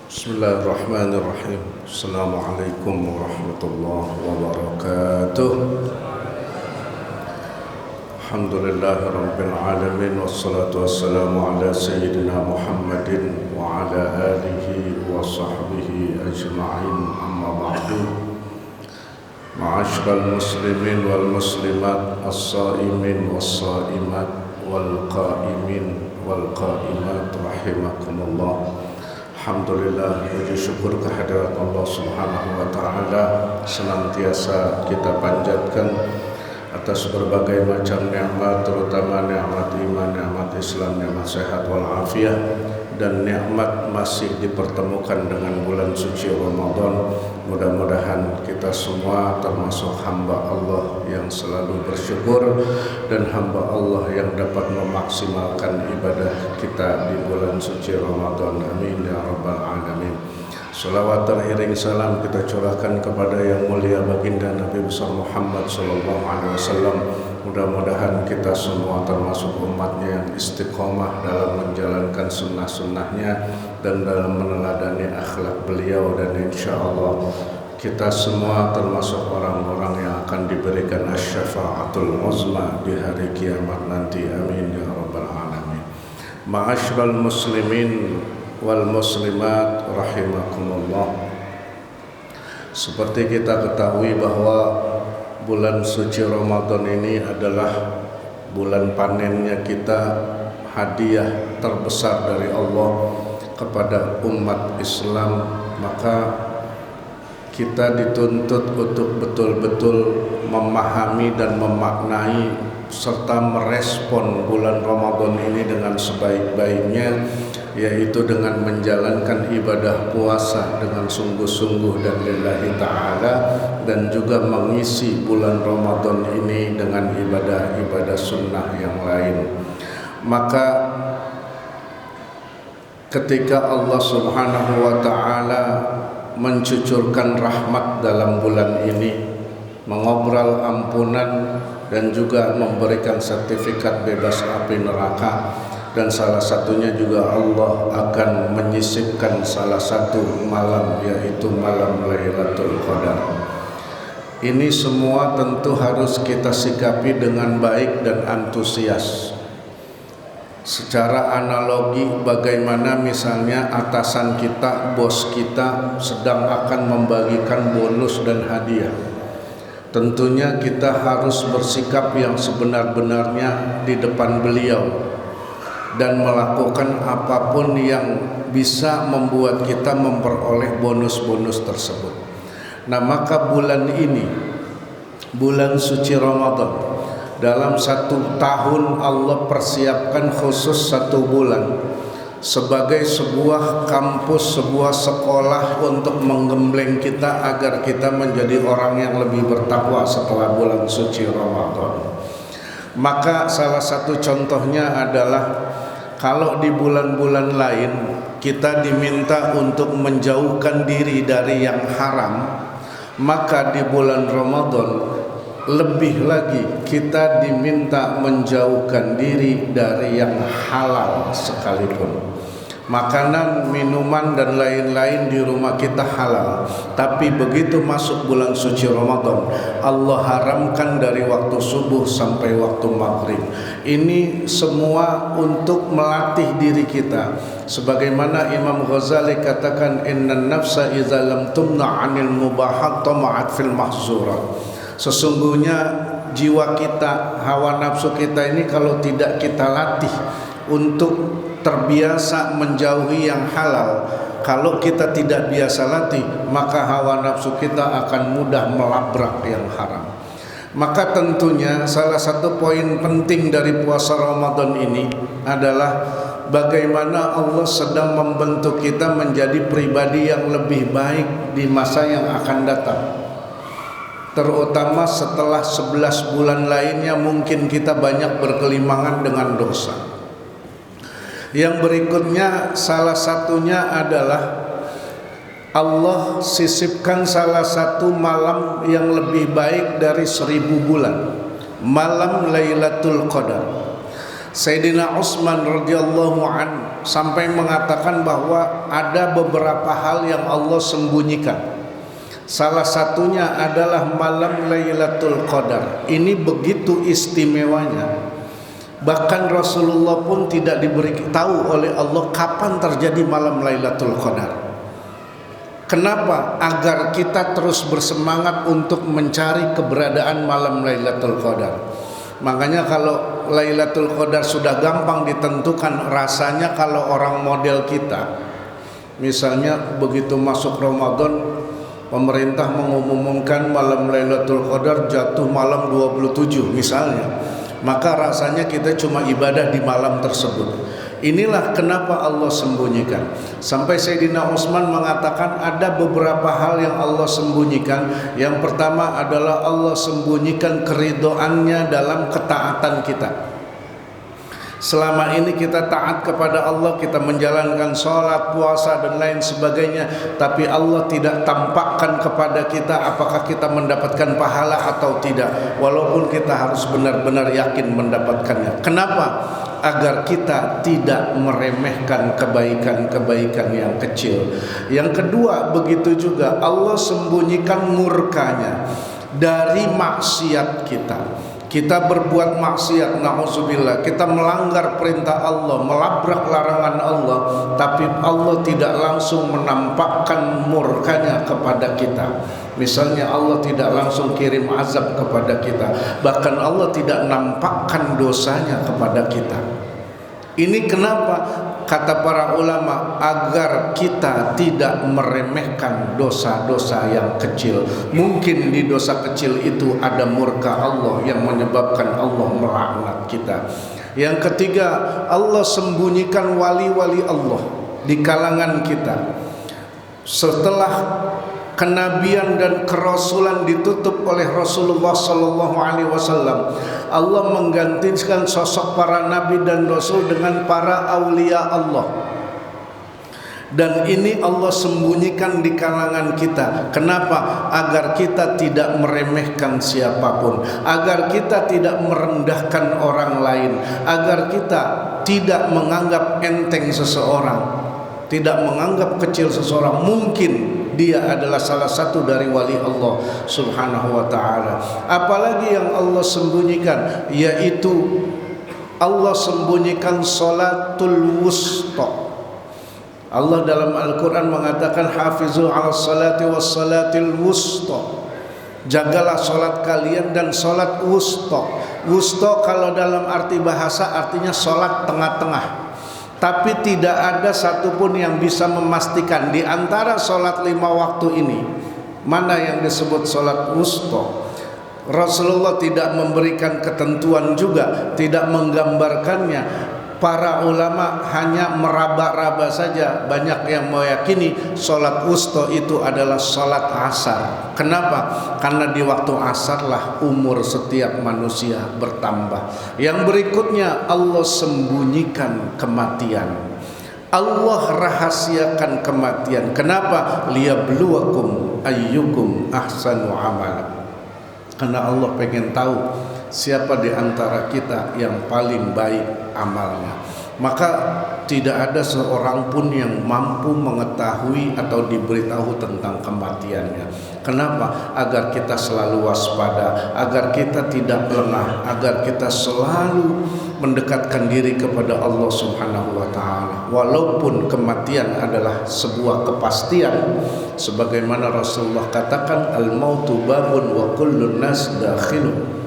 Bismillahirrahmanirrahim. Assalamualaikum warahmatullahi wabarakatuh. Alhamdulillahirabbil alamin wassalatu wassalamu ala sayyidina Muhammadin wa ala alihi wa sahbihi ajma'in. Amma ba'du. Ma'asyiral muslimin wal muslimat, as-shaimin was-shaimat wal qa'imin wal qa'imat rahimakumullah. Alhamdulillah, puji syukur kehadirat Allah Subhanahu wa taala senantiasa kita panjatkan atas berbagai macam nikmat, terutama nikmat iman, nikmat Islam, nikmat sehat wal afiah, dan nikmat masih dipertemukan dengan bulan suci Ramadan. Mudah-mudahan kita semua termasuk hamba Allah yang selalu bersyukur dan hamba Allah yang dapat memaksimalkan ibadah kita di bulan suci Ramadan. Amin ya rabbal alamin. Salawat terhiring salam kita curahkan kepada yang mulia baginda Nabi besar Muhammad sallallahu alaihi wasallam. Mudah-mudahan kita semua termasuk umatnya yang istiqomah dalam menjalankan sunnah-sunnahnya dan dalam meneladani akhlak beliau, dan insya Allah kita semua termasuk orang-orang yang akan diberikan asy-syafa'atul uzma di hari kiamat nanti. Amin ya rabbal alamin. Ma'asyiral muslimin wal muslimat rahimakumullah. Seperti kita ketahui bahwa bulan suci Ramadan ini adalah bulan panennya kita, hadiah terbesar dari Allah kepada umat Islam. Maka kita dituntut untuk betul-betul memahami dan memaknai serta merespon bulan Ramadan ini dengan sebaik-baiknya, yaitu dengan menjalankan ibadah puasa dengan sungguh-sungguh dan lillahi ta'ala, dan juga mengisi bulan Ramadan ini dengan ibadah-ibadah sunnah yang lain. Maka ketika Allah Subhanahu wa ta'ala mencucurkan rahmat dalam bulan ini, mengobrol ampunan dan juga memberikan sertifikat bebas api neraka, dan salah satunya juga Allah akan menyisipkan salah satu malam, yaitu malam Lailatul Qadar. Ini semua tentu harus kita sikapi dengan baik dan antusias. Secara analogi, bagaimana misalnya atasan kita, bos kita sedang akan membagikan bonus dan hadiah. Tentunya kita harus bersikap yang sebenar-benarnya di depan beliau dan melakukan apapun yang bisa membuat kita memperoleh bonus-bonus tersebut. Nah, maka bulan ini, bulan suci Ramadan, dalam satu tahun Allah persiapkan khusus satu bulan sebagai sebuah kampus, sebuah sekolah untuk menggembleng kita agar kita menjadi orang yang lebih bertakwa setelah bulan suci Ramadan. Maka salah satu contohnya adalah kalau di bulan-bulan lain kita diminta untuk menjauhkan diri dari yang haram, maka di bulan Ramadan lebih lagi kita diminta menjauhkan diri dari yang halal sekalipun. Makanan, minuman dan lain-lain di rumah kita halal, tapi begitu masuk bulan suci Ramadan, Allah haramkan dari waktu subuh sampai waktu maghrib. Ini semua untuk melatih diri kita. Sebagaimana Imam Ghazali katakan, innan nafsa idza lam tumna 'anil mubahat tama'at fil mahzurat. Sesungguhnya jiwa kita, hawa nafsu kita ini kalau tidak kita latih untuk terbiasa menjauhi yang halal, kalau kita tidak biasa latih, maka hawa nafsu kita akan mudah melabrak yang haram. Maka tentunya salah satu poin penting dari puasa Ramadan ini adalah bagaimana Allah sedang membentuk kita menjadi pribadi yang lebih baik di masa yang akan datang. Terutama setelah 11 bulan lainnya mungkin kita banyak berkelimangan dengan dosa. Yang berikutnya salah satunya adalah Allah sisipkan salah satu malam yang lebih baik dari 1000 bulan, malam Lailatul Qadar. Sayyidina Utsman radhiyallahu an sampai mengatakan bahwa ada beberapa hal yang Allah sembunyikan. Salah satunya adalah malam Lailatul Qadar. Ini begitu istimewanya. Bahkan Rasulullah pun tidak diberi tahu oleh Allah kapan terjadi malam Lailatul Qadar. Kenapa? Agar kita terus bersemangat untuk mencari keberadaan malam Lailatul Qadar. Makanya kalau Lailatul Qadar sudah gampang ditentukan, rasanya kalau orang model kita, misalnya begitu masuk Ramadan, pemerintah mengumumkan malam Lailatul Qadar jatuh malam 27 misalnya, maka rasanya kita cuma ibadah di malam tersebut. Inilah kenapa Allah sembunyikan. Sampai Sayyidina Utsman mengatakan ada beberapa hal yang Allah sembunyikan. Yang pertama adalah Allah sembunyikan keridhoannya dalam ketaatan kita. Selama ini kita taat kepada Allah, kita menjalankan sholat, puasa dan lain sebagainya, tapi Allah tidak tampakkan kepada kita apakah kita mendapatkan pahala atau tidak, walaupun kita harus benar-benar yakin mendapatkannya. Kenapa? Agar kita tidak meremehkan kebaikan-kebaikan yang kecil. Yang kedua, begitu juga Allah sembunyikan murkanya dari maksiat kita. Kita berbuat maksiat, na'udzubillah, kita melanggar perintah Allah, melabrak larangan Allah, tapi Allah tidak langsung menampakkan murkanya kepada kita. Misalnya Allah tidak langsung kirim azab kepada kita, bahkan Allah tidak nampakkan dosanya kepada kita. Ini kenapa? Kata para ulama, agar kita tidak meremehkan dosa-dosa yang kecil. Mungkin di dosa kecil itu ada murka Allah yang menyebabkan Allah melaknat kita. Yang ketiga, Allah sembunyikan wali-wali Allah di kalangan kita. Setelah kenabian dan kerasulan ditutup oleh Rasulullah sallallahu alaihi wasallam, Allah menggantikan sosok para nabi dan rasul dengan para aulia Allah. Dan ini Allah sembunyikan di kalangan kita. Kenapa? Agar kita tidak meremehkan siapapun, agar kita tidak merendahkan orang lain, agar kita tidak menganggap enteng seseorang, tidak menganggap kecil seseorang. Mungkin dia adalah salah satu dari wali Allah subhanahu wa ta'ala. Apalagi yang Allah sembunyikan, yaitu Allah sembunyikan salatul wusta. Allah dalam Al-Quran mengatakan hafizu ala salati was salatil wusta. Jagalah salat kalian dan salat wusta. Wusta kalau dalam arti bahasa artinya salat tengah-tengah. Tapi tidak ada satupun yang bisa memastikan di antara sholat 5 waktu ini mana yang disebut sholat wusta. Rasulullah tidak memberikan ketentuan juga, tidak menggambarkannya. Para ulama hanya meraba-raba saja. Banyak yang meyakini sholat wusta itu adalah sholat asar. Kenapa? Karena di waktu asar lah umur setiap manusia bertambah. Yang berikutnya, Allah sembunyikan kematian. Allah rahasiakan kematian. Kenapa? Liyabluwakum ayyukum ahsanu amala. Karena Allah pengen tahu siapa di antara kita yang paling baik amalnya. Maka tidak ada seorang pun yang mampu mengetahui atau diberitahu tentang kematiannya. Kenapa? Agar kita selalu waspada, agar kita tidak lengah, agar kita selalu mendekatkan diri kepada Allah subhanahu wa ta'ala. Walaupun kematian adalah sebuah kepastian, sebagaimana Rasulullah katakan, al-mautu babun wa kullun nas dakhilun.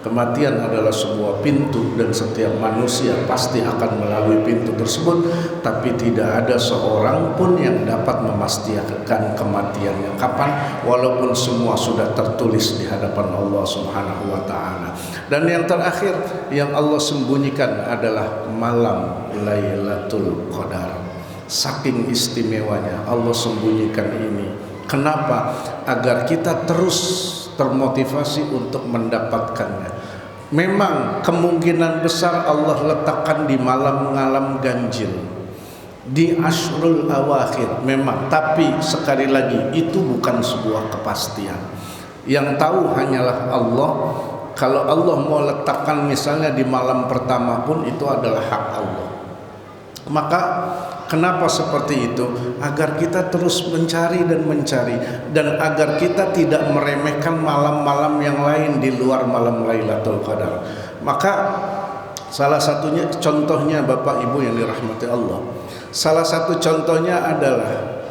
Kematian adalah sebuah pintu dan setiap manusia pasti akan melalui pintu tersebut, tapi tidak ada seorang pun yang dapat memastikan kematiannya kapan, walaupun semua sudah tertulis di hadapan Allah subhanahu wa ta'ala. Dan yang terakhir yang Allah sembunyikan adalah malam Lailatul Qadar. Saking istimewanya Allah sembunyikan ini. Kenapa? Agar kita terus termotivasi untuk mendapatkannya. Memang kemungkinan besar Allah letakkan di malam-malam ganjil, di Ashrul Awakhir memang, tapi sekali lagi itu bukan sebuah kepastian. Yang tahu hanyalah Allah, Kalau Allah mau letakkan misalnya di malam pertama pun itu adalah hak Allah. Maka kenapa seperti itu? Agar kita terus mencari dan agar kita tidak meremehkan malam-malam yang lain di luar malam Lailatul Qadar. Maka salah satunya, contohnya Bapak Ibu yang dirahmati Allah, salah satu contohnya adalah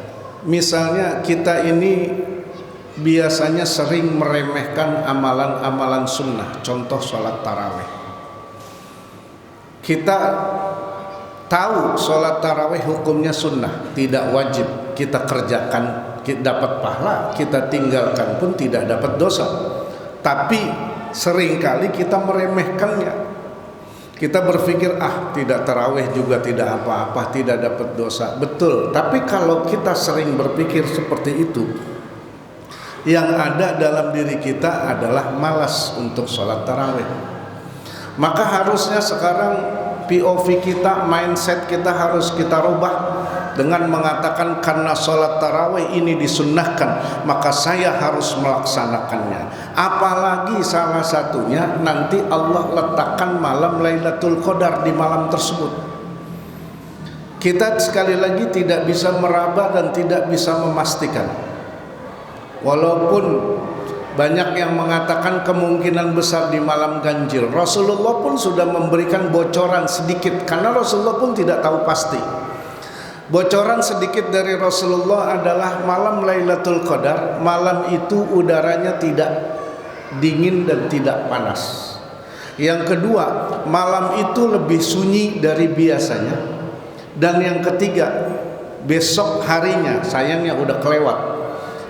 misalnya kita ini biasanya sering meremehkan amalan-amalan sunnah. Contoh sholat tarawih. Kita tahu sholat tarawih hukumnya sunnah, tidak wajib. Kita kerjakan, kita dapat pahala. Kita tinggalkan pun tidak dapat dosa. Tapi seringkali kita meremehkannya. Kita berpikir, tidak tarawih juga tidak apa-apa, tidak dapat dosa. Betul, tapi kalau kita sering berpikir seperti itu, yang ada dalam diri kita adalah malas untuk sholat tarawih. Maka harusnya sekarang POV kita, mindset kita harus kita rubah dengan mengatakan karena sholat tarawih ini disunnahkan, maka saya harus melaksanakannya. Apalagi salah satunya nanti Allah letakkan malam Lailatul Qadar di malam tersebut. Kita sekali lagi tidak bisa meraba dan tidak bisa memastikan. Walaupun banyak yang mengatakan kemungkinan besar di malam ganjil, Rasulullah pun sudah memberikan bocoran sedikit, karena Rasulullah pun tidak tahu pasti. Bocoran sedikit dari Rasulullah adalah malam Lailatul Qadar, malam itu udaranya tidak dingin dan tidak panas. Yang kedua, malam itu lebih sunyi dari biasanya. Dan yang ketiga, besok harinya, sayangnya udah kelewat,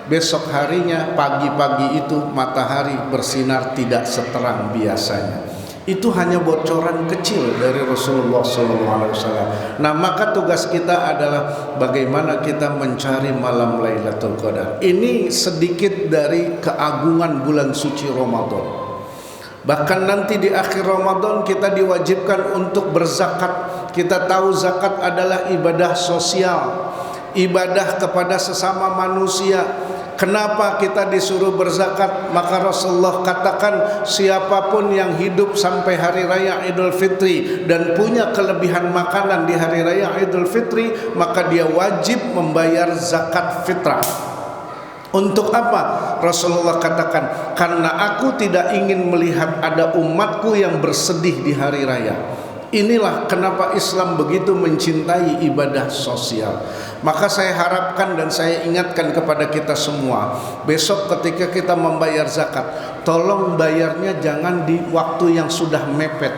besok harinya pagi-pagi itu matahari bersinar tidak seterang biasanya. Itu hanya bocoran kecil dari Rasulullah SAW. Nah, maka tugas kita adalah bagaimana kita mencari malam Lailatul Qadar. Ini sedikit dari keagungan bulan suci Ramadan. Bahkan nanti di akhir Ramadan kita diwajibkan untuk berzakat. Kita tahu zakat adalah ibadah sosial, ibadah kepada sesama manusia. Kenapa kita disuruh berzakat? Maka Rasulullah katakan, siapapun yang hidup sampai hari raya Idul Fitri dan punya kelebihan makanan di hari raya Idul Fitri, maka dia wajib membayar zakat fitrah. Untuk apa? Rasulullah katakan, karena aku tidak ingin melihat ada umatku yang bersedih di hari raya. Inilah kenapa Islam begitu mencintai ibadah sosial. Maka saya harapkan dan saya ingatkan kepada kita semua, besok ketika kita membayar zakat, tolong bayarnya jangan di waktu yang sudah mepet.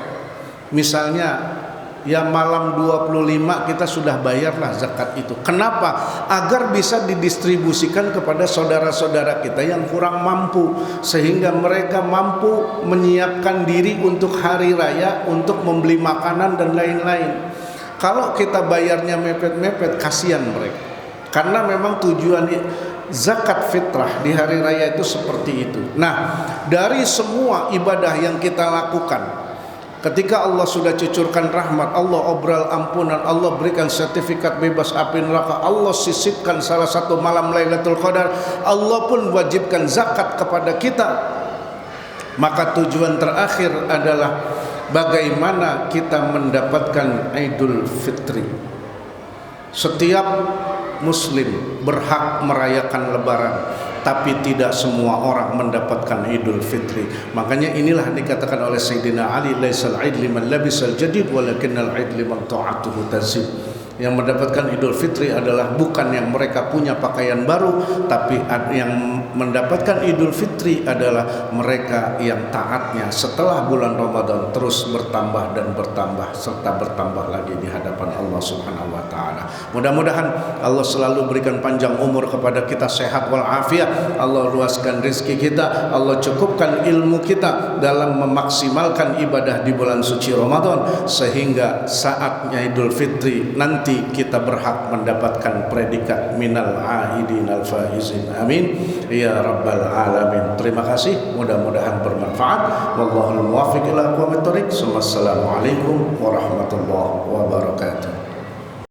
Misalnya ya malam 25 kita sudah bayarlah zakat itu. Kenapa? Agar bisa didistribusikan kepada saudara-saudara kita yang kurang mampu, sehingga mereka mampu menyiapkan diri untuk hari raya, untuk membeli makanan dan lain-lain. Kalau kita bayarnya mepet-mepet, kasihan mereka. Karena memang tujuan zakat fitrah di hari raya itu seperti itu. Nah, dari semua ibadah yang kita lakukan, ketika Allah sudah cucurkan rahmat, Allah obral ampunan, Allah berikan sertifikat bebas api neraka, Allah sisipkan salah satu malam Lailatul Qadar, Allah pun wajibkan zakat kepada kita. Maka tujuan terakhir adalah bagaimana kita mendapatkan Idul Fitri. Setiap muslim berhak merayakan lebaran, tapi tidak semua orang mendapatkan Idul Fitri. Makanya inilah dikatakan oleh Sayyidina Ali, laisal id liman labisal jadid walakinnal id liman ta'atuhu tazid. Yang mendapatkan Idul Fitri adalah bukan yang mereka punya pakaian baru, tapi yang mendapatkan Idul Fitri adalah mereka yang taatnya setelah bulan Ramadan terus bertambah dan bertambah serta bertambah lagi di hadapan Allah Subhanahu wa taala. Mudah-mudahan Allah selalu berikan panjang umur kepada kita, sehat walafiat. Allah luaskan rezeki kita, Allah cukupkan ilmu kita dalam memaksimalkan ibadah di bulan suci Ramadan, sehingga saatnya Idul Fitri nanti kita berhak mendapatkan predikat minal aidin al faizin. Amin ya rabbal alamin. Terima kasih, mudah-mudahan bermanfaat. Wallahul muwaffiq ila aqwamit thoriq. Wassalamualaikum warahmatullahi wabarakatuh.